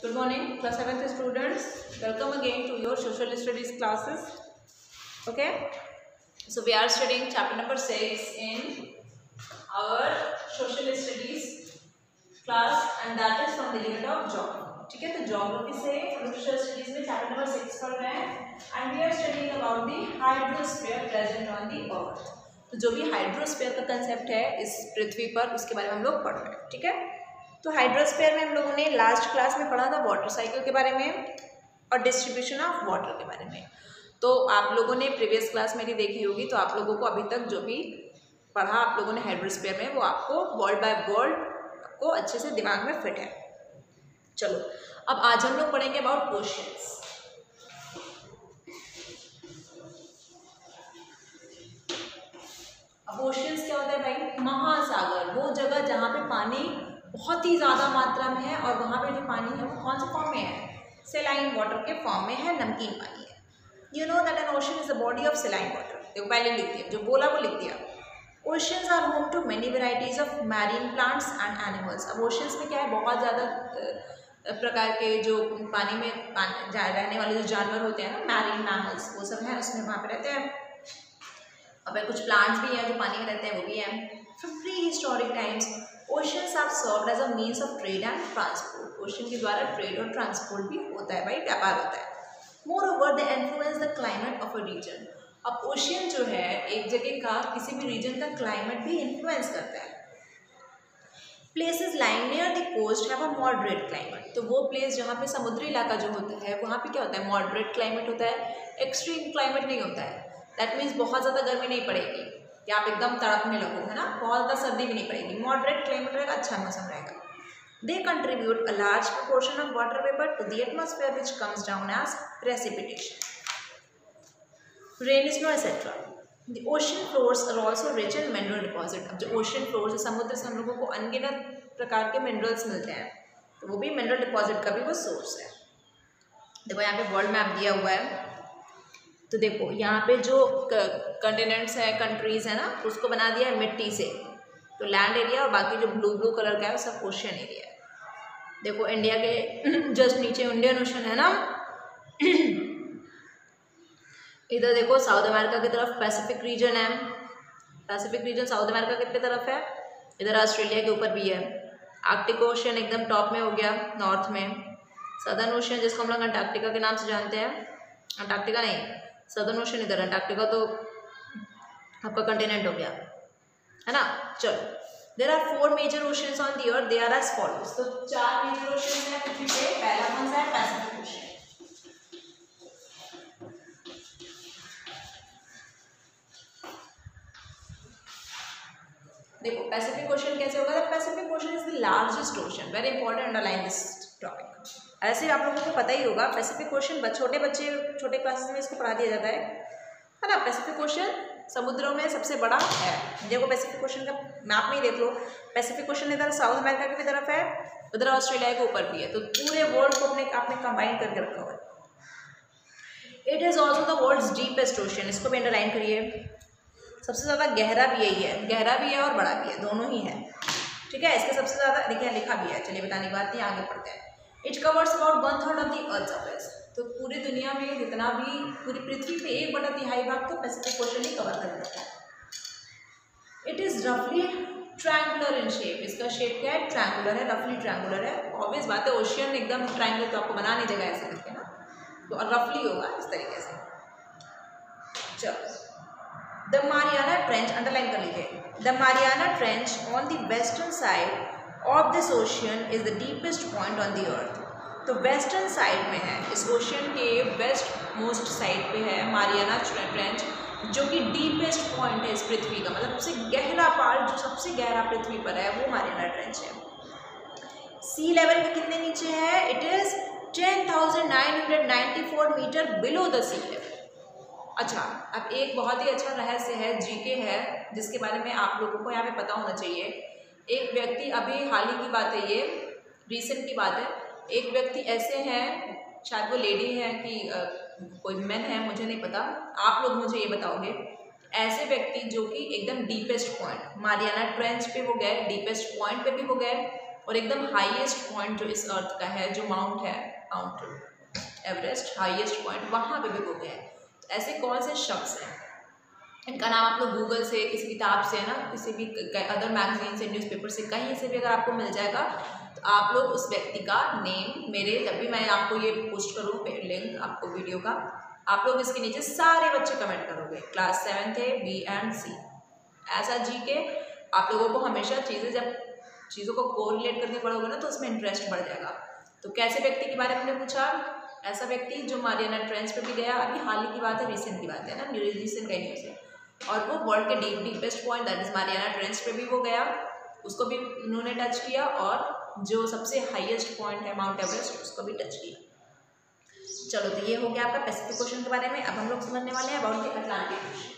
Good morning, class 7th students. Welcome again to your social studies classes. Okay, so we are studying chapter number 6 in our social studies class, and that is from the unit of geography. ठीक है, तो geography से social studies में chapter number 6 पढ़ रहे हैं, and we are studying about the hydrosphere present on the earth. तो जो भी हाइड्रोस्फीयर का कंसेप्ट है इस पृथ्वी पर, उसके बारे में हम लोग पढ़ रहे हैं. ठीक है, तो हाइड्रोस्फीयर में हम लोगों ने लास्ट क्लास में पढ़ा था वाटर साइकिल के बारे में और डिस्ट्रीब्यूशन ऑफ वाटर के बारे में. तो आप लोगों ने प्रीवियस क्लास मेरी देखी होगी, तो आप लोगों को अभी तक जो भी पढ़ा आप लोगों ने हाइड्रोस्फीयर में, वो आपको वर्ड बाय वर्ड आपको अच्छे से दिमाग में फिट है. चलो, अब आज हम लोग पढ़ेंगे अबाउट ओशियंस. अब ओशियंस क्या होता है भाई? महासागर, वो जगह जहाँ पे पानी बहुत ही ज़्यादा मात्रा में है, और वहाँ पे जो पानी है वो कौन से फॉर्म में है? सेलाइन वाटर के फॉर्म में है, नमकीन पानी है. You know that an ocean is the body of saline water. देखो पहले लिख दिया, जो बोला वो लिख दिया. Oceans are home to many varieties of marine plants and animals. अब ओशंस में क्या है, बहुत ज़्यादा प्रकार के जो पानी में रहने वाले जो जानवर होते हैं ना, मैरीन मैमल्स, वो सब हैं उसमें, वहाँ पे रहते हैं. अब कुछ प्लांट्स भी हैं जो पानी में रहते हैं, वो भी हैं. From pre historic times oceans have served as a means of trade and transport. Ocean के द्वारा ट्रेड और ट्रांसपोर्ट भी होता है भाई, व्यापार होता है. Moreover they influence the climate of a region. अब ओशियन जो है एक जगह का, किसी भी रीजन का क्लाइमेट भी इन्फ्लुएंस करता है. Places lying near the coast have a moderate climate. तो वो प्लेस जहाँ पे समुद्री इलाका जो होता है, वहाँ पे क्या होता है? मॉडरेट क्लाइमेट होता है, एक्सट्रीम क्लाइमेट नहीं होता है. दैट मीन्स बहुत ज़्यादा गर्मी नहीं पड़ेगी कि आप एकदम तड़पने लगो, है ना. बहुत ज़्यादा सर्दी भी नहीं पड़ेगी, मॉडरेट क्लाइमेट रहेगा, अच्छा मौसम रहेगा. They contribute a large proportion of water vapor to the atmosphere, which comes down as precipitation, rain, snow, etc. The ocean floors are also rich in mineral deposit. अब जो ocean floors है, समुद्र से हम लोगों को अनगिनत प्रकार के मिनरल्स मिलते हैं, तो वो भी मिनरल डिपॉजिट का भी वो सोर्स है. देखो यहाँ पे वर्ल्ड मैप दिया हुआ है, तो देखो यहाँ पे जो कंटिनेंट्स है, कंट्रीज है ना, उसको बना दिया है मिट्टी से. तो लैंड एरिया और बाकी जो ब्लू ब्लू कलर का है वो सब ओशियन एरिया है. देखो इंडिया के जस्ट नीचे इंडियन ओशन है ना. इधर देखो साउथ अमेरिका की तरफ पैसिफिक रीजन है. पैसिफिक रीजन साउथ अमेरिका कितने तरफ है? इधर ऑस्ट्रेलिया के ऊपर भी है. आर्कटिक ओशन एकदम टॉप में हो गया नॉर्थ में. सदर्न ओशन जिसको हम लोग अंटार्कटिका के नाम से जानते हैं, अंटार्कटिका नहीं, सदर्न ओशन इधर, अंटार्कटिका तो आपका कंटिनेंट हो गया, है ना. चलो, there are 4 major oceans on the earth, they are as follows. तो 4 मेजर ओशंस हैं पृथ्वी पे. पहला कौन सा है? Pacific ocean. देखो पैसिफिक ओशन कैसे होगा? The Pacific ocean is the largest ocean. Very important, underline this topic. ऐसे आप लोगों को पता ही होगा, पैसिफिक ओशन छोटे बच्चे छोटे क्लासेस में इसको पढ़ा दिया जाता है ना. पैसिफिक ओशन समुद्रों में सबसे बड़ा है. देखो पैसिफिक ओशन का मैप में ही देख लो, पैसिफिक ओशन इधर साउथ अमेरिका की भी तरफ है, उधर ऑस्ट्रेलिया के ऊपर भी है. तो पूरे वर्ल्ड को आपने कंबाइन करके रखा हुआ है. It is also the world's deepest ocean. इसको भी अंडरलाइन करिए. सबसे ज़्यादा गहरा भी यही है, गहरा भी है और बड़ा भी है, दोनों ही है. ठीक है, इसके सबसे ज़्यादा देखिए लिखा भी है. चलिए बताने की बात नहीं, आगे पढ़ते हैं. It covers about 1/3 of the earth surface. तो पूरी दुनिया में जितना भी, पूरी पृथ्वी पे 1/3 भाग तो पैसिफिक ओशन ही कवर कर रखा है. इट इज़ रफली ट्रायंगुलर इन शेप. इसका शेप क्या है? ट्रायंगुलर है, रफली ट्रायंगुलर है. ऑब्वियस बात है, ओशियन एकदम ट्रायंगल तो आपको बना नहीं देगा ऐसे करके ना, तो रफली होगा इस तरीके से. चलो, द मारियाना ट्रेंच अंडरलाइन कर लीजिए. The Mariana trench on the western side of this ocean is the deepest point on the अर्थ. तो वेस्टर्न साइड में है, इस ओशियन के वेस्ट मोस्ट साइड पे है मारियाना ट्रेंच, जो कि डीपेस्ट पॉइंट है इस पृथ्वी का. मतलब सबसे गहरा पार्ट, जो सबसे गहरा पृथ्वी पर है, वो मारियाना ट्रेंच है. सी लेवल में कितने नीचे है? It is 10,994 metre below the sea level. अच्छा, अब एक बहुत ही अच्छा रहस्य है, जीके है, जिसके बारे में आप लोगों को यहाँ पे पता होना चाहिए. एक व्यक्ति, अभी हाल ही की बात है, ये रिसेंट की बात है, एक व्यक्ति ऐसे हैं, शायद वो लेडी है कि कोई मैन है, मुझे नहीं पता, आप लोग मुझे ये बताओगे. ऐसे व्यक्ति जो कि एकदम डीपेस्ट पॉइंट मारियाना ट्रेंच पे वो गए, डीपेस्ट पॉइंट पे भी वो गए, और एकदम हाईएस्ट पॉइंट जो इस अर्थ का है, जो माउंट है, माउंट एवरेस्ट हाईएस्ट पॉइंट, वहाँ पे भिगो गया है। तो ऐसे कौन से शख्स हैं, इनका नाम आप लोग गूगल से, किसी किताब से, ना किसी भी अदर मैगजीन से, न्यूज़पेपर से, कहीं से भी अगर आपको मिल जाएगा तो आप लोग उस व्यक्ति का नेम, मेरे जब भी मैं आपको ये पोस्ट करूँ लिंक आपको वीडियो का, आप लोग इसके नीचे सारे बच्चे कमेंट करोगे, क्लास 7 थे, बी एंड सी। ऐसा जी के आप लोगों को हमेशा जब चीज़ों को कोरिलेट करके पढ़ोगे ना तो उसमें इंटरेस्ट बढ़ जाएगा। तो कैसे व्यक्ति के बारे में पूछा, ऐसा व्यक्ति जो मारियाना ट्रेंच पे भी गया, अभी हाल ही की बात है, रिसेंट की बात है ना, रिसेंट का न्यूज़ है, और वो वर्ल्ड के deepest point that is Mariana trench पे भी वो गया, उसको भी उन्होंने टच किया, और जो सबसे हाईएस्ट पॉइंट है माउंट एवरेस्ट उसको भी टच किया। चलो, तो ये हो गया आपका पैसिफिक ओशन के बारे में। अब हम लोग समझने वाले हैं अबाउट द अटलांटिक ओशन।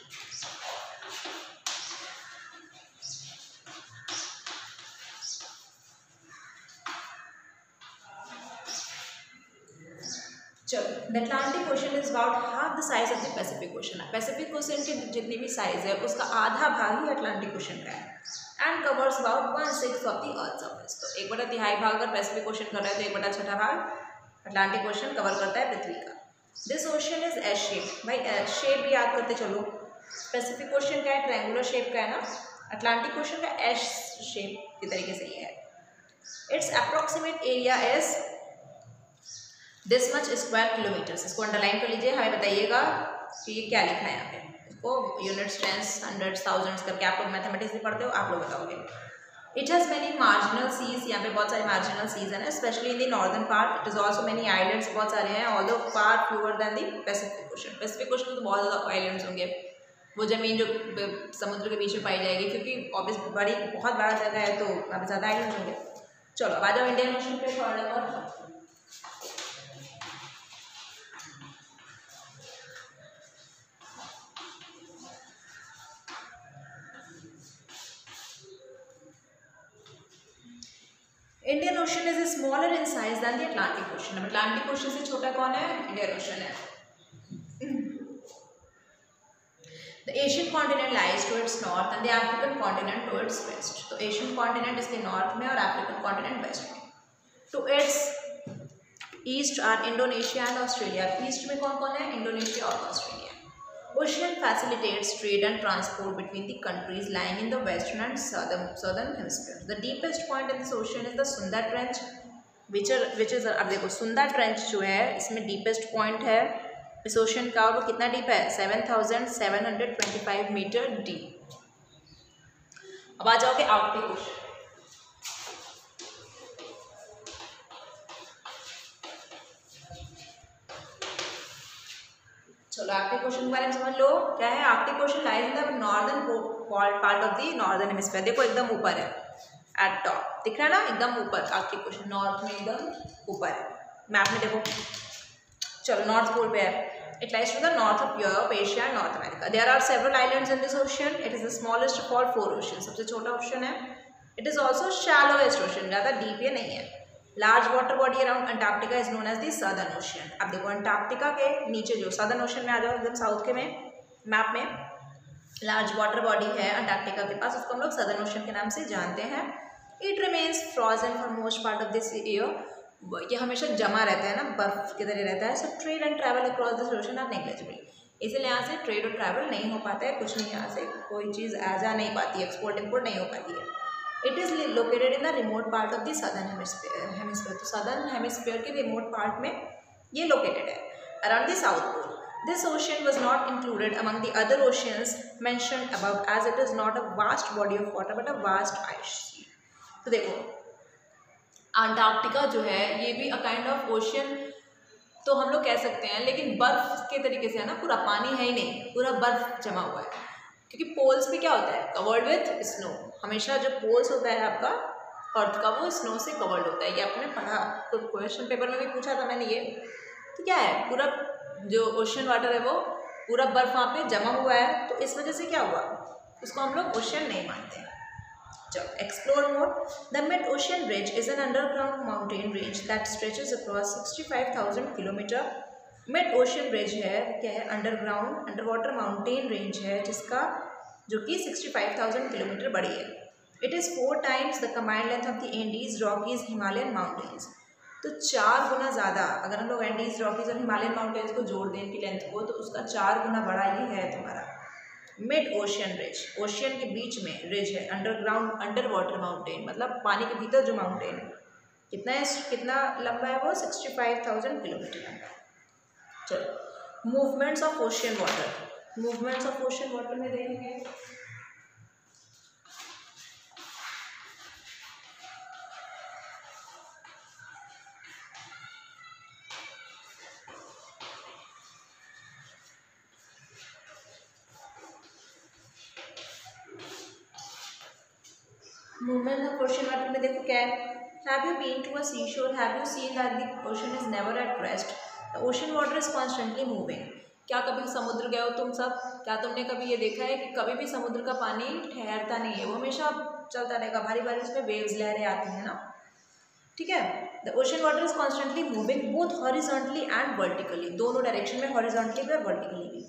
चलो, the Atlantic ocean is about half the size of the Pacific Ocean. Pacific ocean के जितनी भी साइज है उसका आधा भाग ही अटलांटिक ओशन का है, and covers about 1/6 of the earth surface. तो 1/3 भाग अगर पैसिफिक ओशन कर रहा है तो 1/6 भाग अटलांटिक ओशन कवर करता है पृथ्वी का। This ocean is S shape. भाई शेप भी याद करते चलो, पैसिफिक ओशन का है ट्रायंगुलर शेप का है ना, अटलांटिक ओशन का एस शेप के तरीके से ये है। It's approximate area is this much square kilometres. इसको अंडरलाइन कर लीजिए, हमें बताइएगा कि ये क्या लिखा है यहाँ पे। इसको यूनिट्स, टेंस, हंड्रेड्स, थाउजेंड्स करके आप लोग मैथमेटिक्स में पढ़ते हो, आप लोग बताओगे। It has many marginal seas, यहाँ पे बहुत सारे मार्जिनल सीज हैं, specially in the northern part. It is also many islands, बहुत सारे हैं, although far fewer than the Pacific Ocean. Pacific Ocean में तो बहुत ज़्यादा आइलैंड्स होंगे, वो ज़मीन जो समुद्र के बीच में पाई जाएगी, क्योंकि ऑब्वियस बहुत बड़ा जगह है तो वहाँ पर ज़्यादा आइलैंड्स होंगे। चलो, अब आ जाओ इंडियन ओशन पे थोड़ा और। Indian ocean is smaller in size than the Atlantic ocean. Atlantic ocean से छोटा कौन है, इंडियन ओशन है। The Asian continent lies to its north and the African continent to its west. तो एशियन कॉन्टिनेंट इसके नॉर्थ में और African continent west में। To its east are Indonesia and Australia. East में कौन कौन है, इंडोनेशिया और Australia. Ocean facilitates trade and transport between the countries lying in the western and southern hemisphere. The deepest point in this ocean is the Sunda Trench, which is अब देखो Sunda trench जो है इसमें deepest point है इस ocean का, और वो कितना डीप है, 7,725 मीटर डीप। अब आ जाओगे आर्कटिक ओशन। चलो, आर्कटिक ओशन के बारे में समझ लो क्या है। Arctic ocean lies in the northern part of the northern hemisphere. देखो एकदम ऊपर है, एट टॉप दिख रहा है ना, एकदम ऊपर आर्कटिक ओशन, नॉर्थ में एकदम ऊपर है, मैप में देखो। चलो, नॉर्थ पोल पे है। It lies to the north of Europe, Asia and North America. There are several islands in this ocean. It is the smallest of all 4 ocean. सबसे छोटा ओशन है। It is also shallowest ocean, ज़्यादा deep ये नहीं है। Large water body around Antarctica is known as the southern ocean. अब देखो Antarctica के नीचे जो सदर्न ओशन में आ जाओ, एकदम साउथ के में मैप में लार्ज वाटर बॉडी है अंटार्कटिका के पास, उसको हम लोग सदर्न ओशन के नाम से जानते हैं। It remains frozen for most part of this year. ये हमेशा जमा रहता है ना, बर्फ की तरह रहता है। So trade and travel across this ocean are negligible. इसीलिए यहाँ से ट्रेड और ट्रैवल नहीं हो पाता है, कुछ नहीं, यहाँ से कोई चीज़ आ जा नहीं पाती है, एक्सपोर्ट इम्पोर्ट नहीं हो पाती है। It is located in the remote part of the southern hemisphere. तो सदर्न हेमिस्फीयर के रिमोट पार्ट में ये लोकेटेड है, around the south pole. This ocean was not included among the other oceans mentioned above, as it is not a vast body of water but a vast ice sheet. तो देखो Antarctica जो है ये भी a kind of ocean तो हम लोग कह सकते हैं, लेकिन बर्फ के तरीके से है ना, पूरा पानी है ही नहीं, पूरा बर्फ जमा हुआ है। क्योंकि पोल्स पे क्या होता है, कवर्ड विथ स्नो। हमेशा जो पोल्स होता है आपका अर्थ का वो स्नो से कवर्ड होता है। ये आपने पढ़ा, तो क्वेश्चन पेपर में भी पूछा था मैंने ये। तो क्या है, पूरा जो ओशन वाटर है वो पूरा बर्फ वहाँ पे जमा हुआ है, तो इस वजह से क्या हुआ, उसको हम लोग ओशन नहीं मानते हैं। चलो, explore more. The mid ocean ridge is an underground mountain range that stretches across 65,000 kilometre. Mid ocean ridge है, क्या है, अंडर वाटर माउंटेन रेंज है जिसका जो कि 65,000 किलोमीटर बड़ी है। It is 4 times the combined length of the Andes, Rockies, Himalayan mountains. तो 4 गुना ज़्यादा, अगर हम लोग एंडीज, रॉकीज और हिमालयन माउंटेन्स को जोड़ दें इनकी लेंथ को, तो उसका 4 गुना बड़ा ये है तुम्हारा मिड ओशियन रिज। ओशियन के बीच में रिज है, अंडरग्राउंड अंडर वाटर माउंटेन, मतलब पानी के भीतर जो माउंटेन है। कितना है, कितना लंबा है वो? 65,000 किलोमीटर लंबा है। चलो, movements of ocean water, movements of ocean water में देखेंगे। मूवमेंट ऑफ ओशियन वाटर में देखो क्या है। Have you been to a sea shore, have you seen that the ocean is never at rest, the ocean water is constantly moving. क्या कभी समुद्र गए हो तुम सब? क्या तुमने कभी ये देखा है कि कभी भी समुद्र का पानी ठहरता नहीं है, वो हमेशा चलता रहेगा, भारी भारी उसमें वेव्स, लहरें आती हैं ना, ठीक है। The ocean water is constantly moving both horizontally and vertically, दोनों डायरेक्शन में, हॉरिजॉन्टली भी और वर्टिकली भी।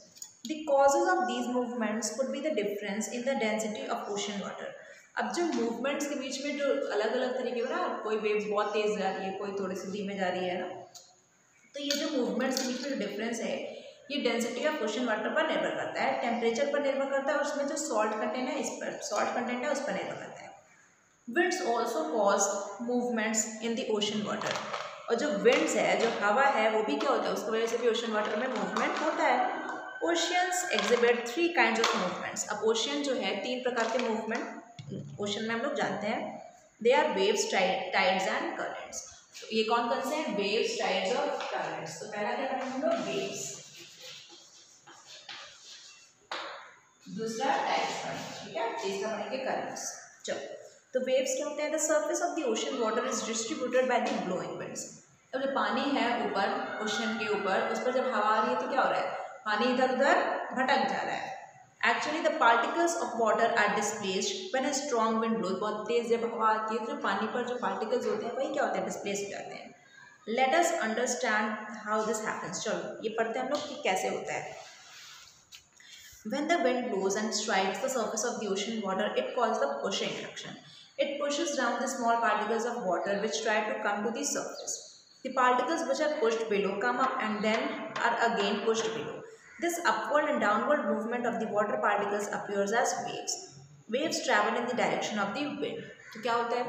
The causes of these movements could be the difference in the density of ocean water. अब जो मूवमेंट्स के बीच में जो अलग अलग तरीके हो ना, कोई वेव्स बहुत तेज जा रही है, कोई थोड़ी सी धीमे जा रही है ना, तो ये जो मूवमेंट्स के बीच में जो डिफरेंस है, ये डेंसिटी ऑफ ओशन वाटर पर निर्भर करता है, टेम्परेचर पर निर्भर करता है, और उसमें जो सॉल्ट कंटेंट है, इस पर सॉल्ट कंटेंट है उस पर निर्भर करता है। Winds also cause movements in the ocean water, और जो विंड्स है, जो हवा है, वो भी क्या होता है, उसकी वजह से भी ओशन वाटर में मूवमेंट होता है। Oceans exhibit 3 kinds of movements. अब ओशियन जो है 3 प्रकार के मूवमेंट ओशन में हम लोग जानते हैं। They are waves, tides and currents. तो ये कौन कौन से हैं? वेव्स, टाइड्स और करंट्स। तो पहला क्या करेंगे हम लोग? वेव्स, दूसरा टाइड्स पढ़ेंगे, ठीक है, तीसरा पढ़ेंगे करंट्स। चलो, तो वेव्स क्या होते हैं? The surface of the ocean water is distributed by the blowing winds. अब जो पानी है ऊपर, ओशन के ऊपर, उस पर जब हवा आ रही है तो क्या हो रहा है? पानी इधर उधर भटक जा रहा है। Actually the particles of water are displaced when a strong wind blows. बहुत तेज जब हवा आती है तो जो पानी पर जो पार्टिकल्स होते हैं वही क्या होते हैं? डिस्प्लेस हो जाते हैं। Let us understand how this happens. चलो ये पढ़ते हैं हम लोग कि कैसे होता है। When the wind blows and strikes the surface of the ocean water, it causes the pushing action. It pushes down the small particles of water which try to come to the surface. The particles which are pushed below come up and then are again pushed below. This upward and downward movement of the water particles appears as waves. Waves travel in the direction of the wind. तो क्या होता है?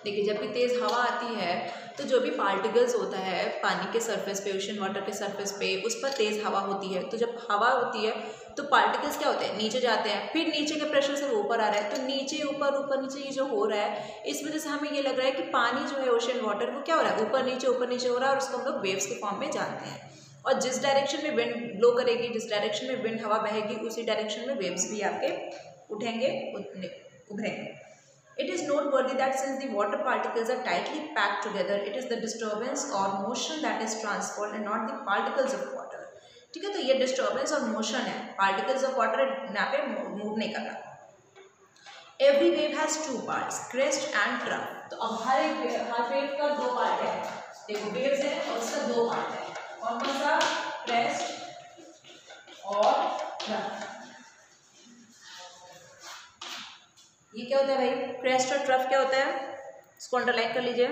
देखिए, जब भी तेज़ हवा आती है तो जो भी पार्टिकल्स होता है पानी के सरफेस पे, ओशन वाटर के सरफेस पे, उस पर तेज़ हवा होती है। तो जब हवा होती है तो पार्टिकल्स क्या होते हैं? नीचे जाते हैं, फिर नीचे के प्रेशर से वो ऊपर आ रहा है, तो नीचे ऊपर ऊपर नीचे ये जो हो रहा है, इस वजह से हमें ये लग रहा है कि पानी जो है ओशन वाटर वो क्या हो रहा है? ऊपर नीचे हो रहा है, और उसको हम लोग वेव्स के फॉर्म में जानते हैं। और जिस डायरेक्शन में विंड ब्लो करेगी, जिस डायरेक्शन में विंड हवा बहेगी, उसी डायरेक्शन में वेव्स भी आपके उठेंगे, उभरेंगे। It is noteworthy that since the water particles are tightly packed together, it is the disturbance or motion that is transferred and not the particles of water. ठीक है, तो ये disturbance और motion है, particles of water यहाँ पे move नहीं कर रहा। Every wave has 2 parts, crest and trough. तो अब हर wave का 2 पार्ट है। देखो waves है और उसका 2 पार्ट है, कौन कौन सा? crest और trough। ये क्या होता है भाई? क्रेस्ट और ट्रफ क्या होता है? इसको अंडरलाइन कर लीजिए।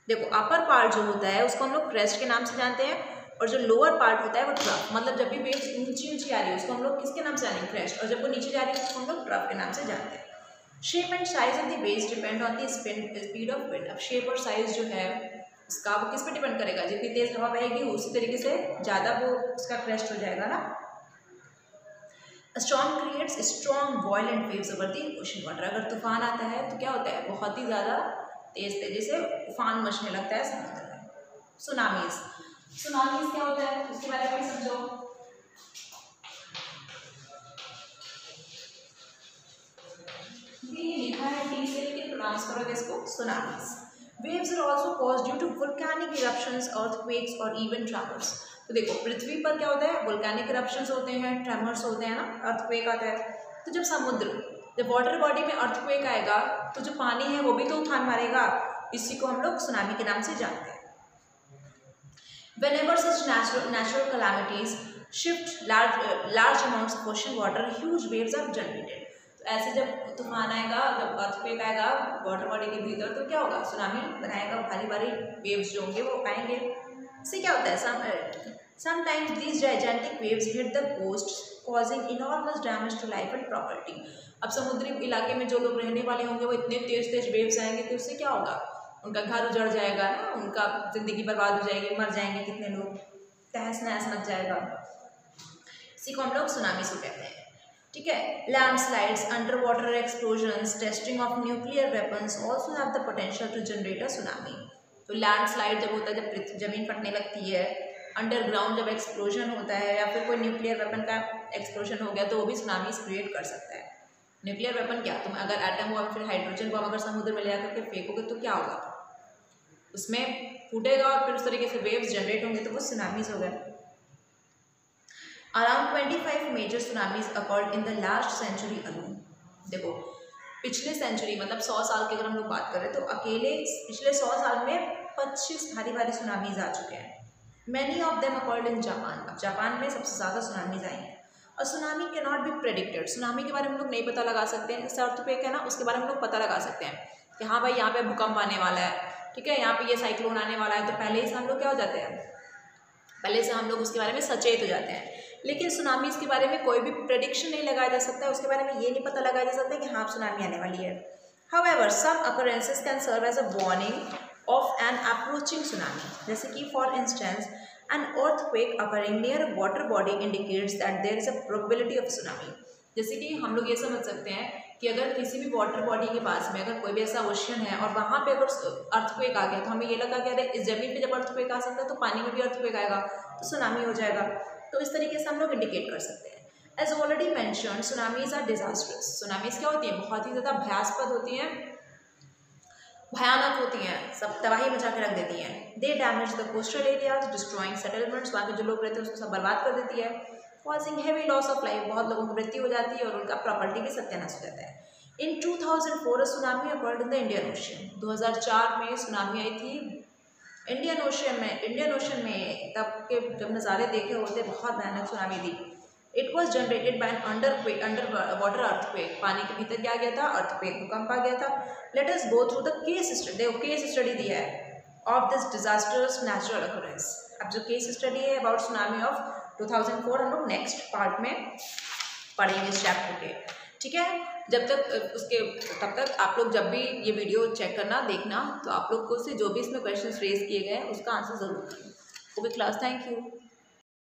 देखो, अपर पार्ट जो होता है उसको हम लोग क्रेस्ट के नाम से जानते हैं, और जो लोअर पार्ट होता है वो ट्रफ। मतलब जब भी वेव्स ऊंची ऊंची आ रही है उसको हम लोग किसके नाम से जानेंगे? क्रेस्ट। और जब वो नीचे जा रही है उसको हम लोग ट्रफ के नाम से जानते हैं। Shape and size of the waves depend on the speed of wind. अब शेप और साइज जो है इसका वो किस पे डिपेंड करेगा? जितनी तेज हवा बहेगी उसी तरीके से ज़्यादा वो उसका क्रेस्ट हो जाएगा ना। A storm creates strong violent waves over the ocean water. अगर तूफान आता है तो क्या होता है? बहुत ही ज़्यादा तेज तेजी से उफान मचने लगता है समुद्र में। सुनामीज, सुनामीज क्या होता है उसके बारे में समझो। ये लिखा है टी से, लेकिन प्रोनाउंस करोगे इसको tsunamis. Waves are also caused due to volcanic eruptions, earthquakes और even tremors. तो देखो, पृथ्वी पर क्या होता है? वोल्केनिक इरप्शंस होते हैं, ट्रेमर्स होते हैं ना, अर्थक्वेक आता है। तो जब जब वाटर बॉडी में अर्थक्वेक आएगा तो जो पानी है वो भी तो उफान मारेगा, इसी को हम लोग सुनामी के नाम से जानते हैं। Whenever such natural calamities shift large amounts of ocean water, huge waves are generated. तो ऐसे जब तूफान आएगा, जब अर्थक्वेक आएगा वाटर बॉडी के भीतर, तो क्या होगा, सुनामी बनाएगा, भारी भारी वेव्स जो होंगे वो आएंगे। इससे क्या होता है, sometimes these gigantic waves hit the coast causing enormous damage to life and property. अब समुद्री इलाके में जो लोग रहने वाले होंगे वो इतने तेज तेज वेव्स आएंगे कि उससे क्या होगा, उनका घर उजड़ जाएगा ना, उनका जिंदगी बर्बाद हो जाएगी, मर जाएंगे कितने लोग, तहस नहस मच जाएगा। इसी को हम लोग सुनामी से कहते हैं। ठीक है, landslides, under water explosions, testing of nuclear weapons also have the potential to generate a tsunami. तो लैंडस्लाइड जब होता है, जब जमीन फटने लगती है, अंडरग्राउंड जब एक्सप्लोजन होता है, या फिर कोई न्यूक्लियर वेपन का एक्सप्लोजन हो गया, तो वो भी सुनामी क्रिएट कर सकता है। न्यूक्लियर वेपन क्या, तुम अगर एटम बम फिर हाइड्रोजन बम अगर समुद्र में ले जाकर के फेंकोगे तो क्या होगा, उसमें फूटेगा और फिर उस तरीके से वेव्स जनरेट होंगे, तो वो सुनामीज हो गए। Around 25 major tsunamis occurred in the last century alone। देखो पिछले सेंचुरी मतलब 100 साल की अगर हम लोग बात करें तो अकेले पिछले 100 साल में 25 भारी भारी सुनामीज आ चुके हैं। Many of them occurred in Japan. अब जापान में सबसे ज़्यादा सुनामीज आई हैं। और tsunami can not be predicted, tsunami के बारे में हम लोग नहीं पता लगा सकते हैं। जैसे अर्थक्वेक है ना, उसके बारे में हम लोग पता लगा सकते हैं कि हाँ भाई यहाँ पे भूकंप आने वाला है, ठीक है, यहाँ पे ये साइक्लोन आने वाला है, तो पहले ही से हम लोग क्या हो जाते हैं, पहले से हम लोग उसके बारे में सचेत हो जाते हैं। लेकिन सुनामीज के बारे में कोई भी प्रेडिक्शन नहीं लगाया जा सकता है, उसके बारे में ये नहीं पता लगाया जा सकता है कि हाँ सुनामी आने वाली है। However, some occurrences can serve as a warning of an approaching tsunami। जैसे कि for instance an earthquake occurring near a water body indicates that there is a probability of tsunami। जैसे कि हम लोग ये समझ सकते हैं कि अगर किसी भी वाटर बॉडी के पास में अगर कोई भी ऐसा ओशन है और वहाँ पे अगर अर्थक्वेक आ गया, तो हमें ये लगा कि अरे इस जमीन पे जब अर्थक्वेक आ सकता है तो पानी में भी अर्थक्वेक आएगा तो सुनामी हो जाएगा। तो इस तरीके से हम लोग इंडिकेट कर सकते हैं। As already mentioned, tsunamis are disasters. Tsunamis क्या होती हैं, बहुत ही ज़्यादा भयास्पद होती हैं, भयानक होती हैं, सब तबाही मचा के रख देती हैं। They damage the coastal areas, destroying settlements, वहाँ के जो लोग रहते हैं उसको सब बर्बाद कर देती है। Causing heavy loss of life, बहुत लोगों की मृत्यु हो जाती है और उनका प्रॉपर्टी भी सत्यानाश हो जाता है। इन 2004 tsunami occurred in the Indian ocean. 2004 में सुनामी आई थी इंडियन ओशन में तब के जब नज़ारे देखे होते बहुत भयानक सुनामी थी। It was generated by an under water earthquake. पानी के भीतर क्या गया था, अर्थक्वेक, भूकंप आ गया था। Let us go through the case study दिया है of this disasters natural occurrence. अब जो केस स्टडी है अबाउट सुनामी ऑफ 2004 हम लोग नेक्स्ट पार्ट में पढ़ेंगे इस चैप्टर के, ठीक है। तब तक आप लोग जब भी ये वीडियो चेक करना, देखना, तो आप लोग को से जो भी इसमें क्वेश्चंस रेज किए गए हैं उसका आंसर जरूर करें। Okay class, thank you.